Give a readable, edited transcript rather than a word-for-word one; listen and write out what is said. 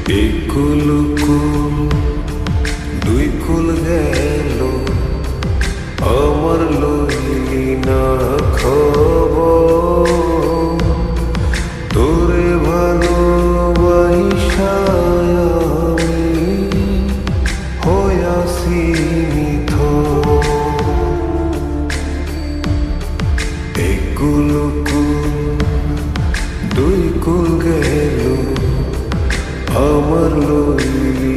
একুল কুল দুই কুল গেল, আমার লইলি না খবর। তোরে ভালোবাসা আমি হইয়াছি নিথর। একুল কুল দুই কুল গেল, আমার লইলি